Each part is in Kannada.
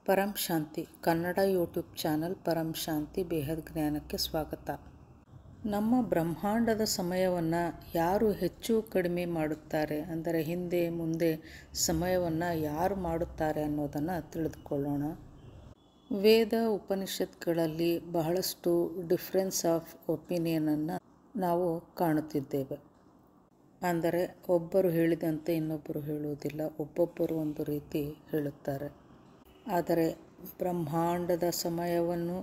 ಪರಂ ಶಾಂತಿ ಕನ್ನಡ ಯೂಟ್ಯೂಬ್ ಚಾನಲ್ ಪರಂ ಶಾಂತಿ ಬೇಹದ್ ಜ್ಞಾನಕ್ಕೆ ಸ್ವಾಗತ. ನಮ್ಮ ಬ್ರಹ್ಮಾಂಡದ ಸಮಯವನ್ನು ಯಾರು ಹೆಚ್ಚು ಕಡಿಮೆ ಮಾಡುತ್ತಾರೆ, ಅಂದರೆ ಹಿಂದೆ ಮುಂದೆ ಸಮಯವನ್ನು ಯಾರು ಮಾಡುತ್ತಾರೆ ಅನ್ನೋದನ್ನು ತಿಳಿದುಕೊಳ್ಳೋಣ. ವೇದ ಉಪನಿಷತ್ಗಳಲ್ಲಿ ಬಹಳಷ್ಟು ಡಿಫ್ರೆನ್ಸ್ ಆಫ್ ಒಪಿನಿಯನನ್ನು ನಾವು ಕಾಣುತ್ತಿದ್ದೇವೆ. ಅಂದರೆ ಒಬ್ಬರು ಹೇಳಿದಂತೆ ಇನ್ನೊಬ್ಬರು ಹೇಳುವುದಿಲ್ಲ, ಒಬ್ಬೊಬ್ಬರು ಒಂದು ರೀತಿ ಹೇಳುತ್ತಾರೆ. ಆದರೆ ಬ್ರಹ್ಮಾಂಡದ ಸಮಯವನ್ನು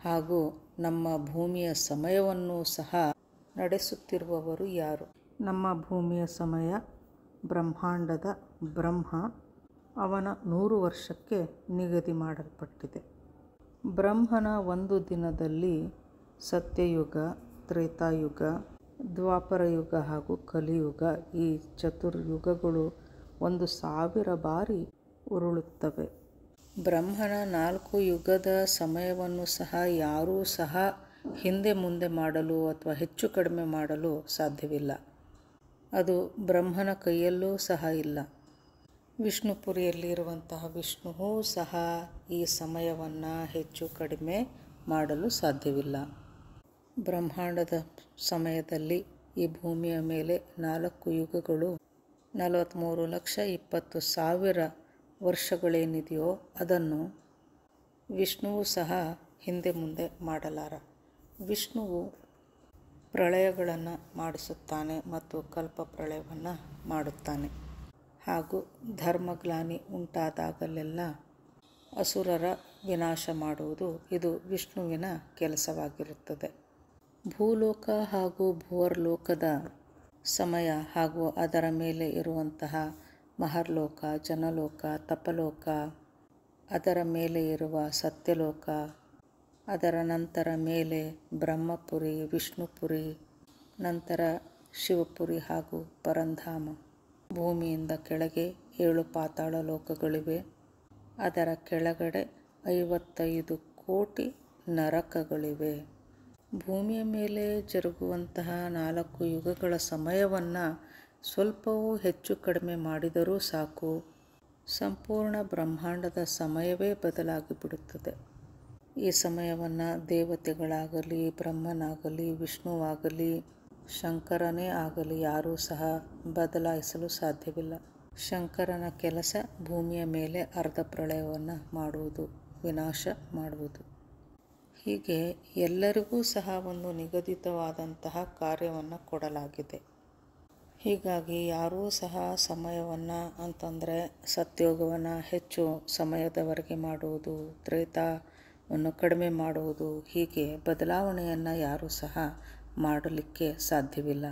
ಹಾಗೂ ನಮ್ಮ ಭೂಮಿಯ ಸಮಯವನ್ನು ಸಹ ನಡೆಸುತ್ತಿರುವವರು ಯಾರು? ನಮ್ಮ ಭೂಮಿಯ ಸಮಯ ಬ್ರಹ್ಮಾಂಡದ ಬ್ರಹ್ಮ ಅವನ 100 ವರ್ಷಕ್ಕೆ ನಿಗದಿ ಮಾಡಲ್ಪಟ್ಟಿದೆ. ಬ್ರಹ್ಮನ ಒಂದು ದಿನದಲ್ಲಿ ಸತ್ಯಯುಗ, ತ್ರೇತಾಯುಗ, ದ್ವಾಪರ ಯುಗ ಹಾಗೂ ಕಲಿಯುಗ ಈ ಚತುರ್ಯುಗಗಳು 1000 ಬಾರಿ ಉರುಳುತ್ತವೆ. ಬ್ರಹ್ಮನ 4 ಯುಗದ ಸಮಯವನ್ನು ಸಹ ಯಾರೂ ಸಹ ಹಿಂದೆ ಮುಂದೆ ಮಾಡಲು ಅಥವಾ ಹೆಚ್ಚು ಕಡಿಮೆ ಮಾಡಲು ಸಾಧ್ಯವಿಲ್ಲ. ಅದು ಬ್ರಹ್ಮನ ಕೈಯಲ್ಲೂ ಸಹ ಇಲ್ಲ. ವಿಷ್ಣುಪುರಿಯಲ್ಲಿರುವಂತಹ ವಿಷ್ಣುವೂ ಸಹ ಈ ಸಮಯವನ್ನು ಹೆಚ್ಚು ಕಡಿಮೆ ಮಾಡಲು ಸಾಧ್ಯವಿಲ್ಲ. ಬ್ರಹ್ಮಾಂಡದ ಸಮಯದಲ್ಲಿ ಈ ಭೂಮಿಯ ಮೇಲೆ 4 ಯುಗಗಳು 43,20,000 ವರ್ಷಗಳೇನಿದೆಯೋ ಅದನ್ನು ವಿಷ್ಣುವು ಸಹ ಹಿಂದೆ ಮುಂದೆ ಮಾಡಲಾರ. ವಿಷ್ಣುವು ಪ್ರಳಯಗಳನ್ನು ಮಾಡಿಸುತ್ತಾನೆ ಮತ್ತು ಕಲ್ಪ ಪ್ರಳಯವನ್ನು ಮಾಡುತ್ತಾನೆ. ಹಾಗೂ ಧರ್ಮಗ್ಲಾನಿ ಉಂಟಾದಾಗಲೆಲ್ಲ ಅಸುರರ ವಿನಾಶ ಮಾಡುವುದು ಇದು ವಿಷ್ಣುವಿನ ಕೆಲಸವಾಗಿರುತ್ತದೆ. ಭೂಲೋಕ ಹಾಗೂ ಭುವರ್ಲೋಕದ ಸಮಯ ಹಾಗೂ ಅದರ ಮೇಲೆ ಇರುವಂತಹ ಮಹರ್ಲೋಕ, ಜನಲೋಕ, ತಪಲೋಕ, ಅದರ ಮೇಲೆ ಇರುವ ಸತ್ಯಲೋಕ, ಅದರ ನಂತರ ಮೇಲೆ ಬ್ರಹ್ಮಪುರಿ, ವಿಷ್ಣುಪುರಿ, ನಂತರ ಶಿವಪುರಿ ಹಾಗೂ ಪರಂಧಾಮ. ಭೂಮಿಯಿಂದ ಕೆಳಗೆ 7 ಪಾತಾಳ ಲೋಕಗಳಿವೆ. ಅದರ ಕೆಳಗಡೆ 55 ಕೋಟಿ ನರಕಗಳಿವೆ. ಭೂಮಿಯ ಮೇಲೆ ಜರುಗುವಂತಹ 4 ಯುಗಗಳ ಸಮಯವನ್ನು ಸ್ವಲ್ಪವೂ ಹೆಚ್ಚು ಕಡಿಮೆ ಮಾಡಿದರೂ ಸಾಕು, ಸಂಪೂರ್ಣ ಬ್ರಹ್ಮಾಂಡದ ಸಮಯವೇ ಬದಲಾಗಿ ಬಿಡುತ್ತದೆ. ಈ ಸಮಯವನ್ನು ದೇವತೆಗಳಾಗಲಿ, ಬ್ರಹ್ಮನಾಗಲಿ, ವಿಷ್ಣುವಾಗಲಿ, ಶಂಕರನೇ ಆಗಲಿ ಯಾರೂ ಸಹ ಬದಲಾಯಿಸಲು ಸಾಧ್ಯವಿಲ್ಲ. ಶಂಕರನ ಕೆಲಸ ಭೂಮಿಯ ಮೇಲೆ ಅರ್ಧ ಪ್ರಳಯವನ್ನು ಮಾಡುವುದು, ವಿನಾಶ ಮಾಡುವುದು. ಹೀಗೆ ಎಲ್ಲರಿಗೂ ಸಹ ಒಂದು ನಿಗದಿತವಾದಂತಹ ಕಾರ್ಯವನ್ನು ಕೊಡಲಾಗಿದೆ. ಹೀಗಾಗಿ ಯಾರೂ ಸಹ ಸಮಯವನ್ನು ಅಂತಂದರೆ ಸತ್ಯೋಗವನ್ನು ಹೆಚ್ಚು ಸಮಯದವರೆಗೆ ಮಾಡುವುದು, ತ್ರೇತಾವನ್ನು ಕಡಿಮೆ ಮಾಡುವುದು, ಹೀಗೆ ಬದಲಾವಣೆಯನ್ನು ಯಾರೂ ಸಹ ಮಾಡಲಿಕ್ಕೆ ಸಾಧ್ಯವಿಲ್ಲ.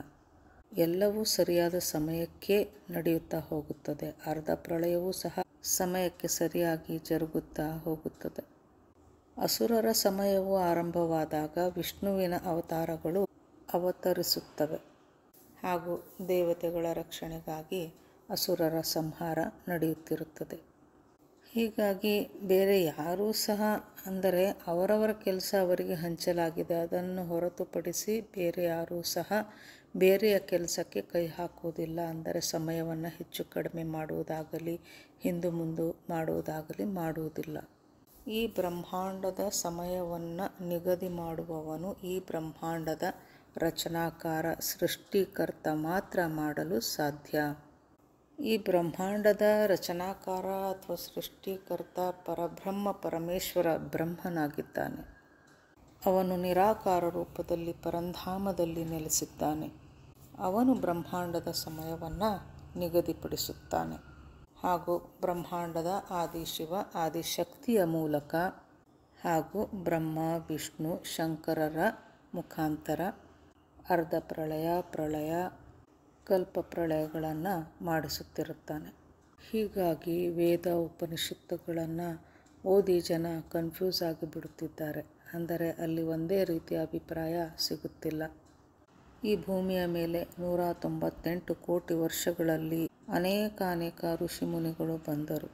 ಎಲ್ಲವೂ ಸರಿಯಾದ ಸಮಯಕ್ಕೆ ನಡೆಯುತ್ತಾ ಹೋಗುತ್ತದೆ. ಅರ್ಧ ಪ್ರಳಯವೂ ಸಹ ಸಮಯಕ್ಕೆ ಸರಿಯಾಗಿ ಜರುಗುತ್ತಾ ಹೋಗುತ್ತದೆ. ಅಸುರರ ಸಮಯವು ಆರಂಭವಾದಾಗ ವಿಷ್ಣುವಿನ ಅವತಾರಗಳು ಅವತರಿಸುತ್ತವೆ ಹಾಗೂ ದೇವತೆಗಳ ರಕ್ಷಣೆಗಾಗಿ ಅಸುರರ ಸಂಹಾರ ನಡೆಯುತ್ತಿರುತ್ತದೆ. ಹೀಗಾಗಿ ಬೇರೆ ಯಾರೂ ಸಹ, ಅಂದರೆ ಅವರವರ ಕೆಲಸ ಅವರಿಗೆ ಹಂಚಲಾಗಿದೆ, ಅದನ್ನು ಹೊರತುಪಡಿಸಿ ಬೇರೆ ಯಾರೂ ಸಹ ಬೇರೆಯ ಕೆಲಸಕ್ಕೆ ಕೈ ಹಾಕುವುದಿಲ್ಲ. ಅಂದರೆ ಸಮಯವನ್ನು ಹೆಚ್ಚು ಕಡಿಮೆ ಮಾಡುವುದಾಗಲಿ ಹಿಂದು ಮುಂದು ಮಾಡುವುದಾಗಲಿ ಮಾಡುವುದಿಲ್ಲ. ಈ ಬ್ರಹ್ಮಾಂಡದ ಸಮಯವನ್ನು ನಿಗದಿ ಮಾಡುವವನು ಈ ಬ್ರಹ್ಮಾಂಡದ ರಚನಾಕಾರ, ಸೃಷ್ಟಿಕರ್ತ ಮಾತ್ರ ಮಾಡಲು ಸಾಧ್ಯ. ಈ ಬ್ರಹ್ಮಾಂಡದ ರಚನಾಕಾರ ಅಥವಾ ಸೃಷ್ಟಿಕರ್ತ ಪರಬ್ರಹ್ಮ ಪರಮೇಶ್ವರ ಬ್ರಹ್ಮನಾಗಿದ್ದಾನೆ. ಅವನು ನಿರಾಕಾರ ರೂಪದಲ್ಲಿ ಪರಂಧಾಮದಲ್ಲಿ ನೆಲೆಸಿದ್ದಾನೆ. ಅವನು ಬ್ರಹ್ಮಾಂಡದ ಸಮಯವನ್ನು ನಿಗದಿಪಡಿಸುತ್ತಾನೆ ಹಾಗೂ ಬ್ರಹ್ಮಾಂಡದ ಆದಿಶಿವ ಆದಿಶಕ್ತಿಯ ಮೂಲಕ ಹಾಗೂ ಬ್ರಹ್ಮ, ವಿಷ್ಣು, ಶಂಕರರ ಮುಖಾಂತರ ಅರ್ಧ ಪ್ರಳಯ, ಪ್ರಳಯ, ಕಲ್ಪ ಪ್ರಳಯಗಳನ್ನು ಮಾಡಿಸುತ್ತಿರುತ್ತಾನೆ. ಹೀಗಾಗಿ ವೇದ ಉಪನಿಷತ್ತುಗಳನ್ನು ಓದಿ ಜನ ಕನ್ಫ್ಯೂಸ್ ಆಗಿಬಿಡುತ್ತಿದ್ದಾರೆ. ಅಂದರೆ ಅಲ್ಲಿ ಒಂದೇ ರೀತಿಯ ಅಭಿಪ್ರಾಯ ಸಿಗುತ್ತಿಲ್ಲ. ಈ ಭೂಮಿಯ ಮೇಲೆ 198 ಕೋಟಿ ವರ್ಷಗಳಲ್ಲಿ ಅನೇಕ ಋಷಿಮುನಿಗಳು ಬಂದರು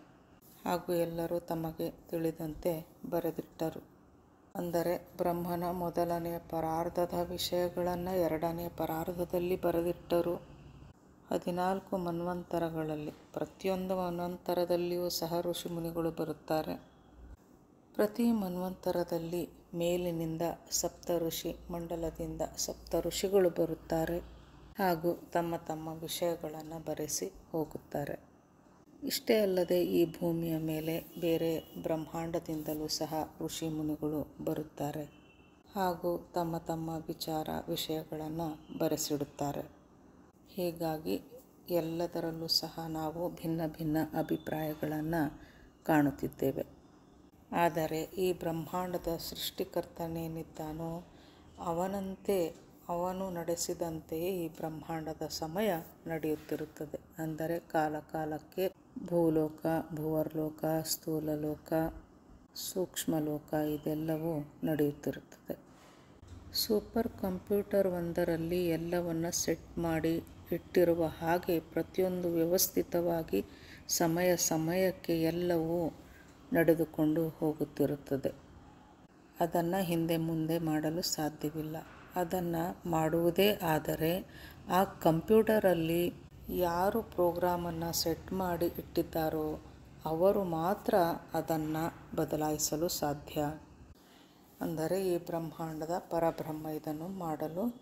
ಹಾಗೂ ಎಲ್ಲರೂ ತಮಗೆ ತಿಳಿದಂತೆ ಬರೆದಿಟ್ಟರು. ಅಂದರೆ ಬ್ರಹ್ಮನ ಮೊದಲನೆಯ ಪರಾರ್ಧದ ವಿಷಯಗಳನ್ನು 2ನೇ ಪರಾರ್ಧದಲ್ಲಿ ಬರೆದಿಟ್ಟರು. 14 ಮನ್ವಂತರಗಳಲ್ಲಿ ಪ್ರತಿಯೊಂದು ಮನ್ವಂತರದಲ್ಲಿಯೂ ಸಹ ಋಷಿಮುನಿಗಳು ಬರುತ್ತಾರೆ. ಪ್ರತಿ ಮನ್ವಂತರದಲ್ಲಿ ಮೇಲಿನಿಂದ ಸಪ್ತಋಷಿ ಮಂಡಲದಿಂದ ಸಪ್ತಋಷಿಗಳು ಬರುತ್ತಾರೆ ಹಾಗೂ ತಮ್ಮ ತಮ್ಮ ವಿಷಯಗಳನ್ನು ಬರೆಸಿ ಹೋಗುತ್ತಾರೆ. ಇಷ್ಟೇ ಅಲ್ಲದೆ ಈ ಭೂಮಿಯ ಮೇಲೆ ಬೇರೆ ಬ್ರಹ್ಮಾಂಡದಿಂದಲೂ ಸಹ ಋಷಿ ಮುನಿಗಳು ಬರುತ್ತಾರೆ ಹಾಗೂ ತಮ್ಮ ತಮ್ಮ ವಿಷಯಗಳನ್ನು ಬರೆಸಿಡುತ್ತಾರೆ. ಹೀಗಾಗಿ ಎಲ್ಲದರಲ್ಲೂ ಸಹ ನಾವು ಭಿನ್ನ ಭಿನ್ನ ಅಭಿಪ್ರಾಯಗಳನ್ನು ಕಾಣುತ್ತಿದ್ದೇವೆ. ಆದರೆ ಈ ಬ್ರಹ್ಮಾಂಡದ ಸೃಷ್ಟಿಕರ್ತನೇನಿದ್ದಾನೋ ಅವನಂತೆ ಅವನು ನಡೆಸಿದಂತೆಯೇ ಈ ಬ್ರಹ್ಮಾಂಡದ ಸಮಯ ನಡೆಯುತ್ತಿರುತ್ತದೆ. ಅಂದರೆ ಕಾಲಕ್ಕೆ ಭೂಲೋಕ, ಭುವರ್ಲೋಕ, ಸ್ಥೂಲಲೋಕ, ಸೂಕ್ಷ್ಮಲೋಕ ಇದೆಲ್ಲವೂ ನಡೆಯುತ್ತಿರುತ್ತದೆ. ಸೂಪರ್ ಕಂಪ್ಯೂಟರ್ ಒಂದರಲ್ಲಿ ಎಲ್ಲವನ್ನು ಸೆಟ್ ಮಾಡಿ ಇಟ್ಟಿರುವ ಹಾಗೆ ಪ್ರತಿಯೊಂದು ವ್ಯವಸ್ಥಿತವಾಗಿ ಸಮಯಕ್ಕೆ ಎಲ್ಲವೂ ನಡೆದುಕೊಂಡು ಹೋಗುತ್ತಿರುತ್ತದೆ. ಅದನ್ನು ಹಿಂದೆ ಮುಂದೆ ಮಾಡಲು ಸಾಧ್ಯವಿಲ್ಲ. ಅದನ್ನು ಮಾಡುವುದೇ ಆದರೆ ಆ ಕಂಪ್ಯೂಟರಲ್ಲಿ ಯಾರು ಪ್ರೋಗ್ರಾಮನ್ನು ಸೆಟ್ ಮಾಡಿ ಇಟ್ಟಿದ್ದಾರೋ ಅವರು ಮಾತ್ರ ಅದನ್ನು ಬದಲಾಯಿಸಲು ಸಾಧ್ಯ. ಅಂದರೆ ಈ ಬ್ರಹ್ಮಾಂಡದ ಪರಬ್ರಹ್ಮ ಇದನ್ನು ಮಾಡಲು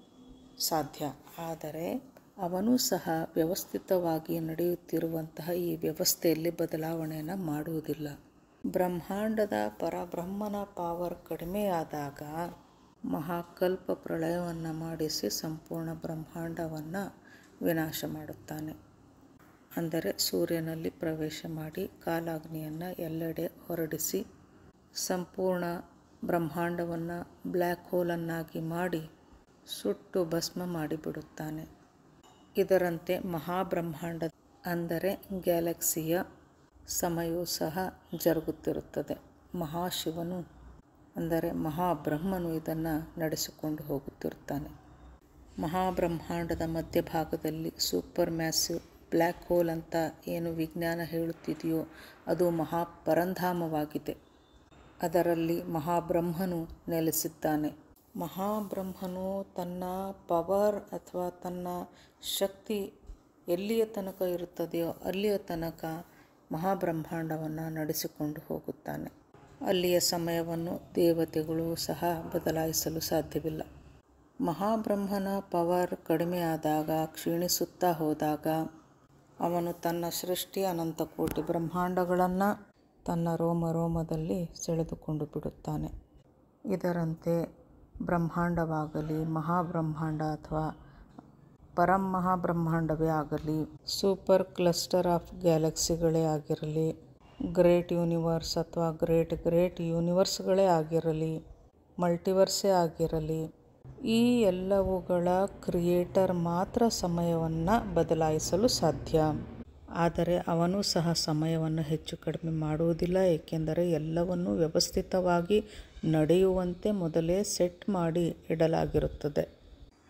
ಸಾಧ್ಯ. ಆದರೆ ಅವನು ಸಹ ವ್ಯವಸ್ಥಿತವಾಗಿ ನಡೆಯುತ್ತಿರುವಂತಹ ಈ ವ್ಯವಸ್ಥೆಯಲ್ಲಿ ಬದಲಾವಣೆಯನ್ನು ಮಾಡುವುದಿಲ್ಲ. ಬ್ರಹ್ಮಾಂಡದ ಪರಬ್ರಹ್ಮನ ಪವರ್ ಕಡಿಮೆಯಾದಾಗ ಮಹಾಕಲ್ಪ ಪ್ರಳಯವನ್ನು ಮಾಡಿಸಿ ಸಂಪೂರ್ಣ ಬ್ರಹ್ಮಾಂಡವನ್ನು ವಿನಾಶ ಮಾಡುತ್ತಾನೆ. ಅಂದರೆ ಸೂರ್ಯನಲ್ಲಿ ಪ್ರವೇಶ ಮಾಡಿ ಕಾಲಾಗ್ನಿಯನ್ನು ಎಲ್ಲೆಡೆ ಹೊರಡಿಸಿ ಸಂಪೂರ್ಣ ಬ್ರಹ್ಮಾಂಡವನ್ನು ಬ್ಲ್ಯಾಕ್ ಹೋಲನ್ನಾಗಿ ಮಾಡಿ ಸುಟ್ಟು ಭಸ್ಮ ಮಾಡಿಬಿಡುತ್ತಾನೆ. ಇದರಂತೆ ಮಹಾಬ್ರಹ್ಮಾಂಡ ಅಂದರೆ ಗ್ಯಾಲಕ್ಸಿಯ ಸಮಯವೂ ಸಹ ಜರುಗುತ್ತಿರುತ್ತದೆ. ಮಹಾಶಿವನು ಅಂದರೆ ಮಹಾಬ್ರಹ್ಮನು ಇದನ್ನು ನಡೆಸಿಕೊಂಡು ಹೋಗುತ್ತಿರುತ್ತಾನೆ. ಮಹಾಬ್ರಹ್ಮಾಂಡದ ಮಧ್ಯಭಾಗದಲ್ಲಿ ಸೂಪರ್ ಮ್ಯಾಸಿವ್ ಬ್ಲ್ಯಾಕ್ ಹೋಲ್ ಅಂತ ಏನು ವಿಜ್ಞಾನ ಹೇಳುತ್ತಿದೆಯೋ ಅದು ಮಹಾಪರಂಧಾಮವಾಗಿದೆ. ಅದರಲ್ಲಿ ಮಹಾಬ್ರಹ್ಮನು ನೆಲೆಸಿದ್ದಾನೆ. ಮಹಾಬ್ರಹ್ಮನು ತನ್ನ ಪವರ್ ಅಥವಾ ತನ್ನ ಶಕ್ತಿ ಎಲ್ಲಿಯ ತನಕ ಇರುತ್ತದೆಯೋ ಅಲ್ಲಿಯ ತನಕ ಮಹಾಬ್ರಹ್ಮಾಂಡವನ್ನು ನಡೆಸಿಕೊಂಡು ಹೋಗುತ್ತಾನೆ. ಅಲ್ಲಿಯ ಸಮಯವನ್ನು ದೇವತೆಗಳು ಸಹ ಬದಲಾಯಿಸಲು ಸಾಧ್ಯವಿಲ್ಲ. ಮಹಾಬ್ರಹ್ಮನ ಪವರ್ ಕಡಿಮೆಯಾದಾಗ ಕ್ಷೀಣಿಸುತ್ತಾ ಹೋದಾಗ ಅವನು ತನ್ನ ಸೃಷ್ಟಿ ಅನಂತಕೋಟಿ ಬ್ರಹ್ಮಾಂಡಗಳನ್ನು ತನ್ನ ರೋಮದಲ್ಲಿ ಸೆಳೆದುಕೊಂಡು ಬಿಡುತ್ತಾನೆ. ಇದರಂತೆ ಬ್ರಹ್ಮಾಂಡವಾಗಲಿ ಮಹಾಬ್ರಹ್ಮಾಂಡ ಅಥವಾ ಪರಮಹಾಬ್ರಹ್ಮಾಂಡವೇ ಆಗಲಿ, ಸೂಪರ್ ಕ್ಲಸ್ಟರ್ ಆಫ್ ಗ್ಯಾಲಕ್ಸಿಗಳೇ ಆಗಿರಲಿ, ಗ್ರೇಟ್ ಯೂನಿವರ್ಸ್ ಅಥವಾ ಗ್ರೇಟ್ ಯೂನಿವರ್ಸ್ಗಳೇ ಆಗಿರಲಿ, ಮಲ್ಟಿವರ್ಸೇ ಆಗಿರಲಿ, ಈ ಎಲ್ಲವುಗಳ ಕ್ರಿಯೇಟರ್ ಮಾತ್ರ ಸಮಯವನ್ನು ಬದಲಾಯಿಸಲು ಸಾಧ್ಯ. ಆದರೆ ಅವನು ಸಹ ಸಮಯವನ್ನು ಹೆಚ್ಚು ಕಡಿಮೆ ಮಾಡುವುದಿಲ್ಲ. ಏಕೆಂದರೆ ಎಲ್ಲವನ್ನು ವ್ಯವಸ್ಥಿತವಾಗಿ ನಡೆಯುವಂತೆ ಮೊದಲೇ ಸೆಟ್ ಮಾಡಿ ಇಡಲಾಗಿರುತ್ತದೆ.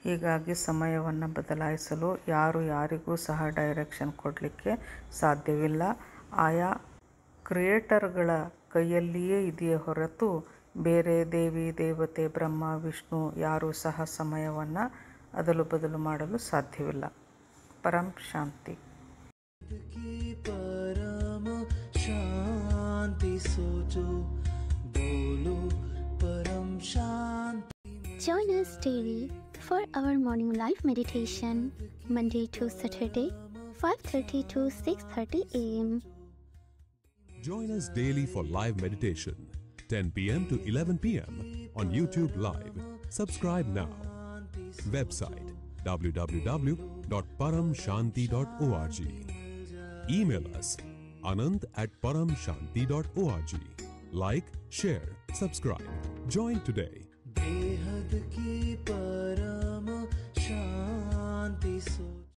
ಹೀಗಾಗಿ ಸಮಯವನ್ನು ಬದಲಾಯಿಸಲು ಯಾರಿಗೂ ಸಹ ಡೈರೆಕ್ಷನ್ ಕೊಡಲಿಕ್ಕೆ ಸಾಧ್ಯವಿಲ್ಲ. ಆಯಾ ಕ್ರಿಯೇಟರ್ಗಳ ಕೈಯಲ್ಲಿಯೇ ಇದೆಯೇ ಹೊರತು ಬೇರೆ ದೇವಿ ದೇವತೆ ಬ್ರಹ್ಮ ವಿಷ್ಣು ಯಾರೂ ಸಹ ಸಮಯವನ್ನು ಅದಲು ಬದಲು ಮಾಡಲು ಸಾಧ್ಯವಿಲ್ಲ. ಪರಂ ಶಾಂತಿ. परम शांति सोचो बोलो परम शांति. Join us daily for our morning live meditation, Monday to Saturday, 5:30 to 6:30 a.m. Join us daily for live meditation, 10 p.m. to 11 p.m. on YouTube Live. Subscribe now. Website www.paramshanti.org. Email us anand@paramshanti.org. Like, share, subscribe. Join today. बेहद की परम शांति सो